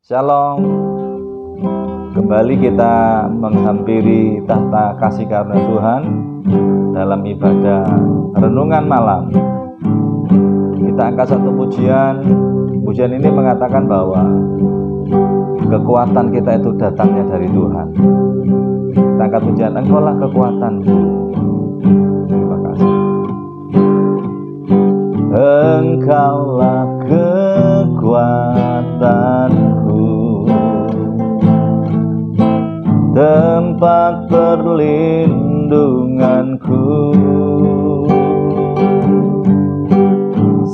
Shalom. Kembali kita menghampiri tahta kasih karunia Tuhan dalam ibadah renungan malam. Kita angkat satu pujian. Pujian ini mengatakan bahwa kekuatan kita itu datangnya dari Tuhan. Kita angkat pujian, Engkaulah kekuatanku. Terima kasih. Engkaulah kekuatanku, tempat perlindunganku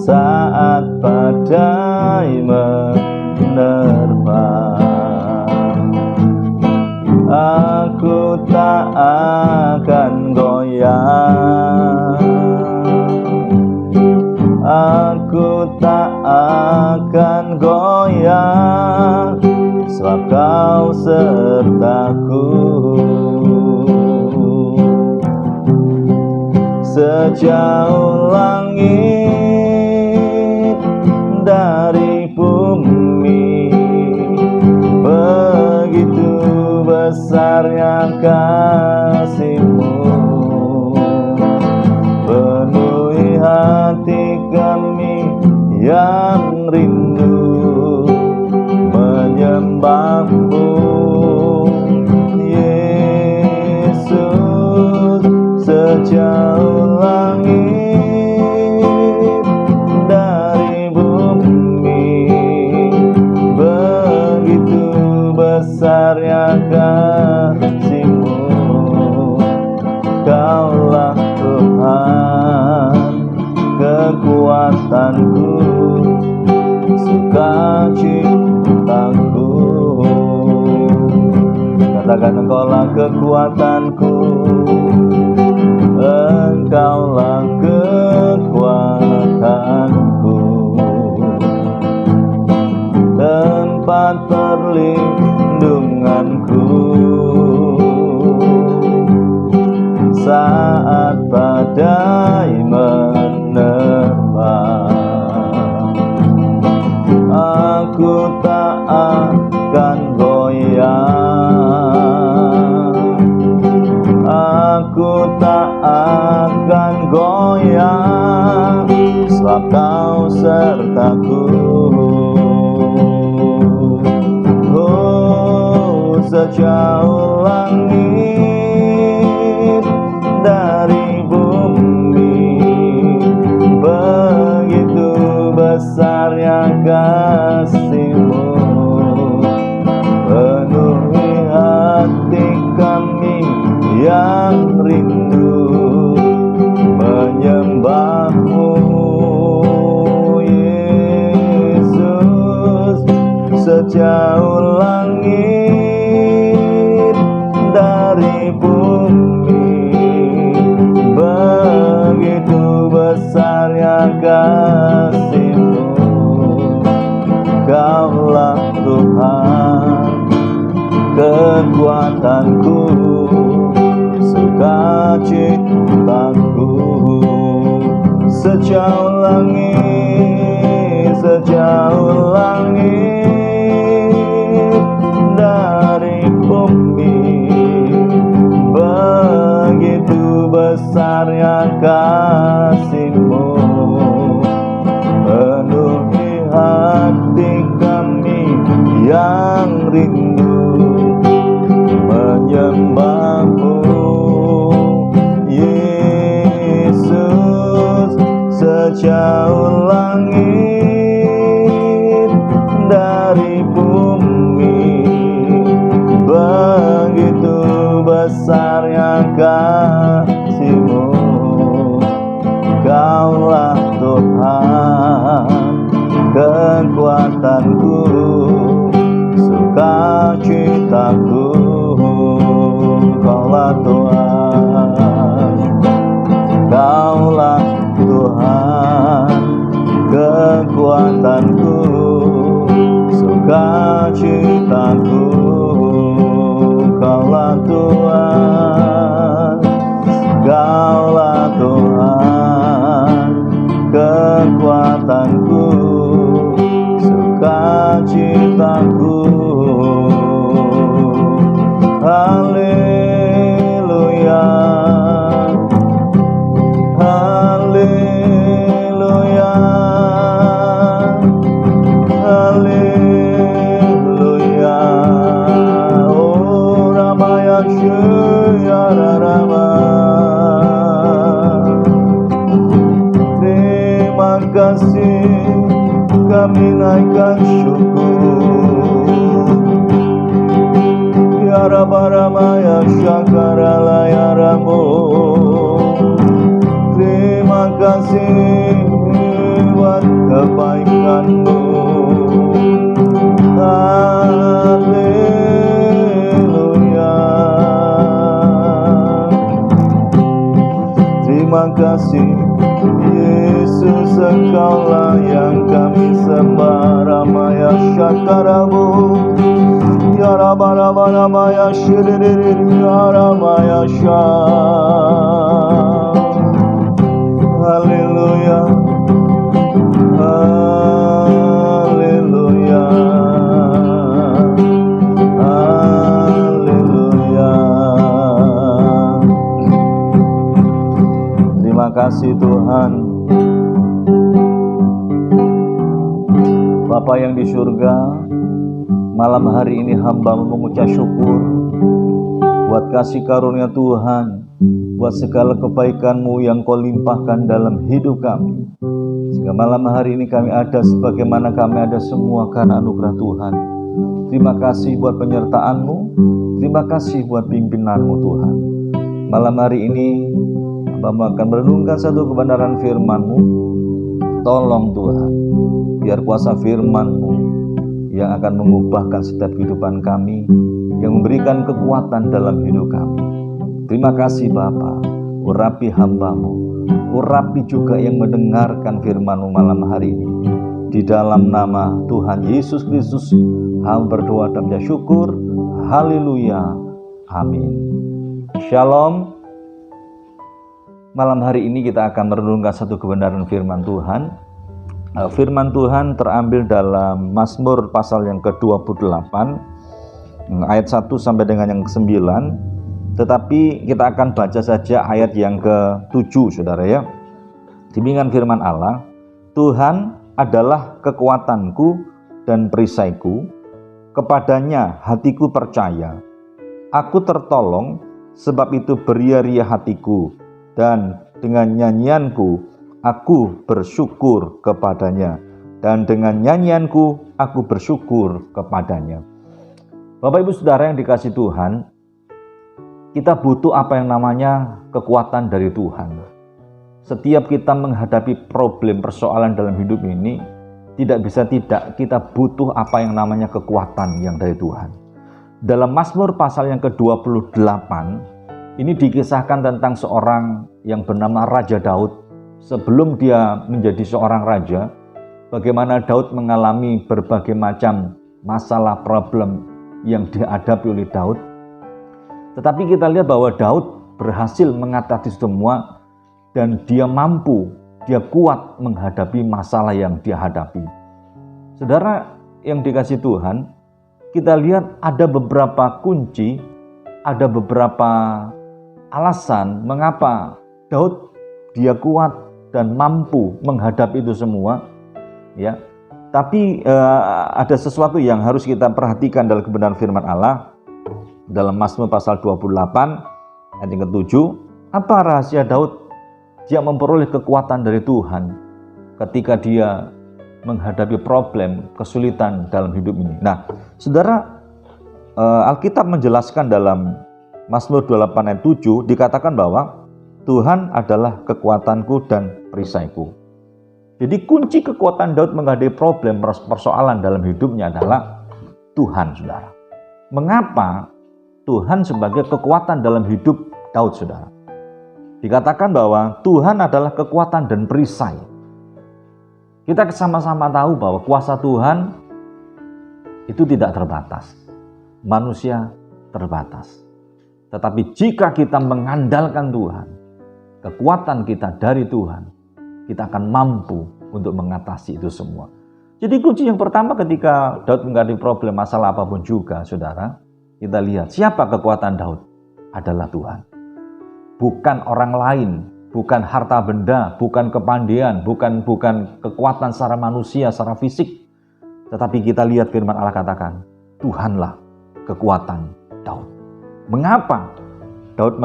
saat badai menerpa. Aku tak akan goyah, aku tak akan goyah, sebab Kau sertaku. Sejauh langit dari bumi, begitu besarnya kasih-Mu, penuhi hati kami yang rindu menyembah-Mu, Yesus. Sejauh langit dari bumi, begitu besarnya kasih-Mu. Kaulah Tuhan kekuatanku, sukacitaku. Katakan, Engkaulah kekuatanku, Engkaulah kekuatanku, tempat perlindunganku saat badai menerpa. Aku tak akan goyah, aku tak akan goyah, sebab Kau sertaku. Oh, sejauh langit dari bumi, begitu besarnya kasih-Mu, penuhi hati kami yang rindu menyembah-Mu, Yesus. Sejauh langit dari bumi, begitu besarnya kasih-Mu. Kaulah Tuhan kekuatanku, sukacitaku. Sejauh langit, sejauh langit dari bumi, begitu besarnya kasih-Mu, penuhi hati kami yang rindu menyembah-Mu, Yesus. Sejauh langit dari bumi, begitu besarnya kasih-Mu. Kaulah Tuhan kekuatanku, sukacitaku. Kaulah Tuhan, Kaulah Tuhan kekuatanku, sukacitaku. Kaulah Tuhan, Kaulah Tuhan kekuatanku, sukacitaku. syukur. Ya Rabbaramaya Syakaralaya Rabu. Terima kasih buat kebaikan-Mu. Haleluya. Terima kasih Yesus, Engkaulah yang kami sembah. Ramaya Syakarabu. Ya Rabbaramaya Shiriri Ramaya Syak. Haleluya. Haleluya. Haleluya. Terima kasih Tuhan. Bapa yang di surga, malam hari ini hamba mengucap syukur buat kasih karunia Tuhan, buat segala kebaikan-Mu yang Kau limpahkan dalam hidup kami. Sehingga malam hari ini kami ada sebagaimana kami ada semua karena anugerah Tuhan. Terima kasih buat penyertaan-Mu, terima kasih buat pimpinan-Mu Tuhan. Malam hari ini hamba akan merenungkan satu kebenaran firman-Mu. Tolong Tuhan, biar kuasa firman-Mu yang akan mengubahkan setiap kehidupan kami, yang memberikan kekuatan dalam hidup kami. Terima kasih Bapa. Urapi hamba-Mu, urapi juga yang mendengarkan firman-Mu malam hari ini. Di dalam nama Tuhan Yesus Kristus, hamba berdoa dan mengucap syukur. Haleluya. Amin. Shalom. Malam hari ini kita akan merenungkan satu kebenaran firman Tuhan. Firman Tuhan terambil dalam Mazmur pasal yang ke-28 ayat 1 sampai dengan yang ke-9. Tetapi kita akan baca saja ayat yang ke-7 Saudara ya. Demikian firman Allah, Tuhan adalah kekuatanku dan perisaiku, kepadanya hatiku percaya. Aku tertolong, sebab itu beria-ria hatiku, dan dengan nyanyianku aku bersyukur kepadanya, dan dengan nyanyianku aku bersyukur kepadanya. Bapak Ibu Saudara yang dikasihi Tuhan, kita butuh apa yang namanya kekuatan dari Tuhan. Setiap kita menghadapi problem persoalan dalam hidup ini, tidak bisa tidak kita butuh apa yang namanya kekuatan yang dari Tuhan. Dalam Mazmur pasal yang ke-28, ini dikisahkan tentang seorang yang bernama Raja Daud. Sebelum dia menjadi seorang raja, bagaimana Daud mengalami berbagai macam masalah problem yang dihadapi oleh Daud. Tetapi kita lihat bahwa Daud berhasil mengatasi semua, dan dia mampu, dia kuat menghadapi masalah yang dia hadapi. Saudara yang dikasihi Tuhan, kita lihat ada beberapa kunci, ada beberapa alasan mengapa Daud dia kuat dan mampu menghadapi itu semua, ya. Tapi ada sesuatu yang harus kita perhatikan dalam kebenaran firman Allah dalam Mazmur pasal 28 ayat yang ke-7. Apa rahasia Daud dia memperoleh kekuatan dari Tuhan ketika dia menghadapi problem, kesulitan dalam hidup ini? Nah, Saudara, Alkitab menjelaskan dalam Mazmur 28 ayat 7 dikatakan bahwa Tuhan adalah kekuatanku dan perisaiku. Jadi kunci kekuatan Daud menghadapi problem persoalan dalam hidupnya adalah Tuhan, Saudara. Mengapa Tuhan sebagai kekuatan dalam hidup Daud, Saudara? Dikatakan bahwa Tuhan adalah kekuatan dan perisai. Kita sama-sama tahu bahwa kuasa Tuhan itu tidak terbatas. Manusia terbatas. Tetapi jika kita mengandalkan Tuhan, kekuatan kita dari Tuhan, kita akan mampu untuk mengatasi itu semua. Jadi kunci yang pertama ketika Daud menghadapi problem masalah apapun juga, Saudara, kita lihat siapa kekuatan Daud? Adalah Tuhan. Bukan orang lain, bukan harta benda, bukan kepandaian, bukan kekuatan secara manusia, secara fisik. Tetapi kita lihat firman Allah katakan, Tuhanlah kekuatan Daud. Mengapa Daud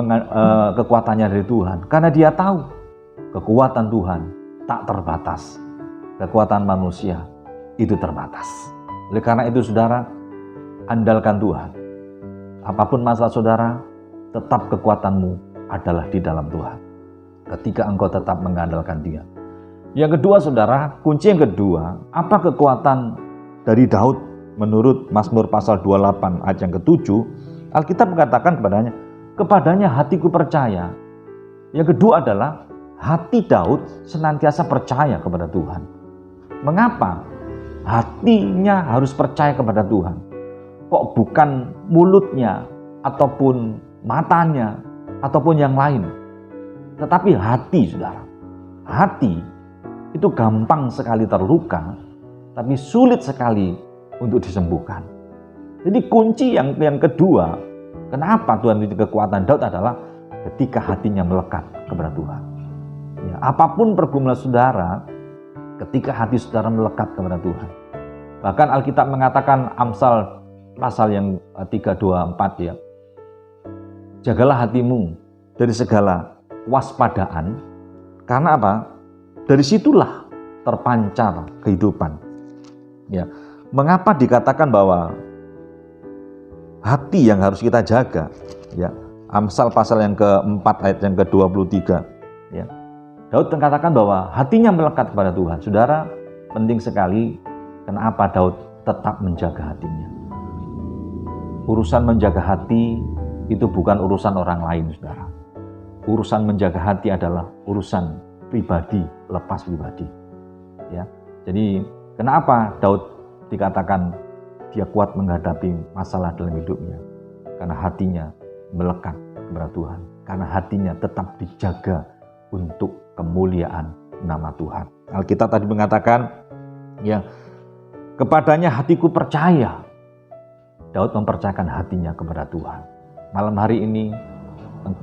kekuatannya dari Tuhan? Karena dia tahu kekuatan Tuhan tak terbatas. Kekuatan manusia itu terbatas. Oleh karena itu saudara, andalkan Tuhan. Apapun masalah saudara, tetap kekuatanmu adalah di dalam Tuhan. Ketika engkau tetap mengandalkan Dia. Yang kedua saudara, kunci yang kedua, apa kekuatan dari Daud menurut Mazmur pasal 28 ayat yang ke-7, Alkitab mengatakan kepadanya hatiku percaya. Yang kedua adalah hati Daud senantiasa percaya kepada Tuhan. Mengapa hatinya harus percaya kepada Tuhan? Kok bukan mulutnya ataupun matanya ataupun yang lain, tetapi hati saudara. Hati itu gampang sekali terluka, tapi sulit sekali untuk disembuhkan. Jadi kunci yang kedua, kenapa Tuhan beri kekuatan Daud adalah ketika hatinya melekat kepada Tuhan. Ya, apapun pergumulan saudara, ketika hati saudara melekat kepada Tuhan. Bahkan Alkitab mengatakan Amsal pasal yang 3:24 ya. Jagalah hatimu dari segala waspadaan, karena apa? Dari situlah terpancar kehidupan. Ya. Mengapa dikatakan bahwa hati yang harus kita jaga? Ya. Amsal pasal yang ke-4 ayat yang ke-23. Ya. Daud mengatakan bahwa hatinya melekat kepada Tuhan. Saudara, penting sekali kenapa Daud tetap menjaga hatinya. Urusan menjaga hati itu bukan urusan orang lain, saudara. Urusan menjaga hati adalah urusan pribadi, lepas pribadi. Ya. Jadi kenapa Daud dikatakan dia kuat menghadapi masalah dalam hidupnya? Karena hatinya melekat kepada Tuhan. Karena hatinya tetap dijaga untuk kemuliaan nama Tuhan. Alkitab tadi mengatakan, ya, kepadanya hatiku percaya. Daud mempercayakan hatinya kepada Tuhan. Malam hari ini,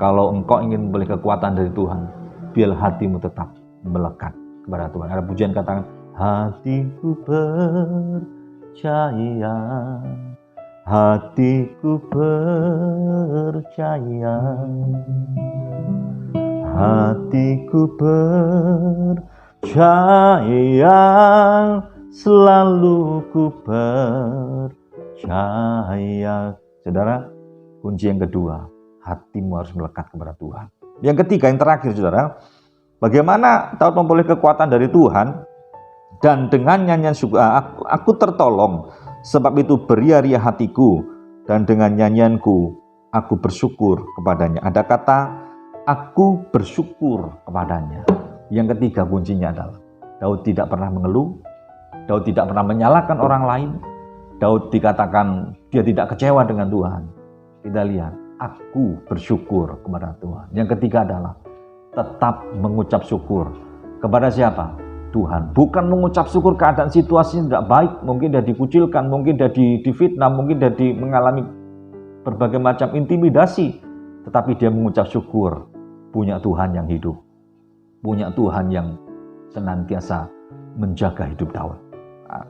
kalau engkau ingin memperoleh kekuatan dari Tuhan, biar hatimu tetap melekat kepada Tuhan. Ada pujian katakan, hatiku percaya, hatiku percaya, hatiku percaya, selalu ku percaya. Saudara, kunci yang kedua, hatimu harus melekat kepada Tuhan. Yang ketiga, yang terakhir saudara, bagaimana Daud memperoleh kekuatan dari Tuhan? Dan dengan nyanyian syukur, aku tertolong, sebab itu beria-ria hatiku, dan dengan nyanyianku aku bersyukur kepadanya. Ada kata aku bersyukur kepadanya. Yang ketiga kuncinya adalah Daud tidak pernah mengeluh, Daud tidak pernah menyalahkan orang lain, Daud dikatakan dia tidak kecewa dengan Tuhan. Kita lihat, aku bersyukur kepada Tuhan. Yang ketiga adalah tetap mengucap syukur. Kepada siapa? Tuhan. Bukan mengucap syukur keadaan situasi tidak baik, mungkin dia dikucilkan, mungkin dia difitnah, mungkin dia mengalami berbagai macam intimidasi, tetapi dia mengucap syukur punya Tuhan yang hidup, punya Tuhan yang senantiasa menjaga hidup Daud.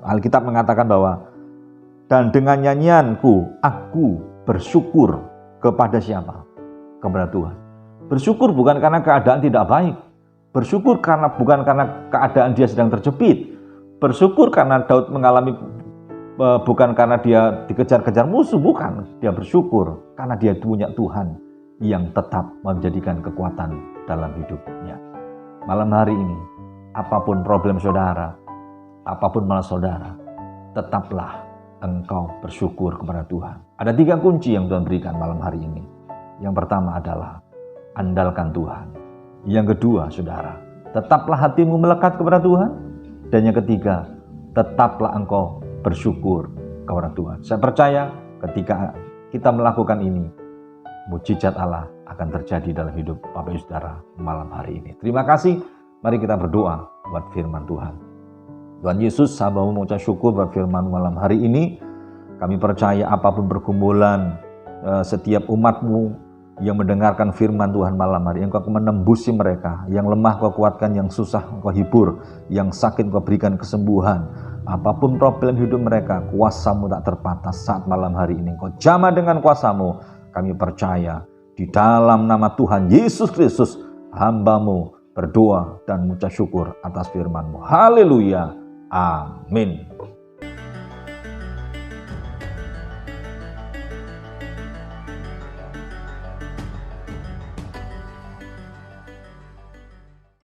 Alkitab mengatakan bahwa dan dengan nyanyianku aku bersyukur kepada siapa? Kepada Tuhan. Bersyukur bukan karena keadaan tidak baik, bersyukur bukan karena keadaan dia sedang terjepit, bersyukur karena Daud mengalami bukan karena dia dikejar-kejar musuh, bukan. Dia bersyukur karena dia punya Tuhan yang tetap menjadikan kekuatan dalam hidupnya. Malam hari ini, apapun problem saudara, apapun masalah saudara, tetaplah engkau bersyukur kepada Tuhan. Ada 3 kunci yang Tuhan berikan malam hari ini. Yang pertama adalah andalkan Tuhan. Yang kedua, saudara, tetaplah hatimu melekat kepada Tuhan. Dan yang ketiga, tetaplah engkau bersyukur kepada Tuhan. Saya percaya ketika kita melakukan ini, mujizat Allah akan terjadi dalam hidup Bapak Ibu Saudara malam hari ini. Terima kasih. Mari kita berdoa buat firman Tuhan. Tuhan Yesus, hamba-Mu mengucap syukur buat firman malam hari ini. Kami percaya apapun pergumulan setiap umat-Mu yang mendengarkan firman Tuhan malam hari, Engkau akan menembusi mereka. Yang lemah Kau kuatkan, yang susah Engkau hibur, yang sakit Kau berikan kesembuhan. Apapun problem hidup mereka, kuasa-Mu tak terbatas. Saat malam hari ini Engkau jamah dengan kuasa-Mu. Kami percaya di dalam nama Tuhan Yesus Kristus, hamba-Mu berdoa dan mengucap syukur atas firman-Mu. Haleluya. Amin.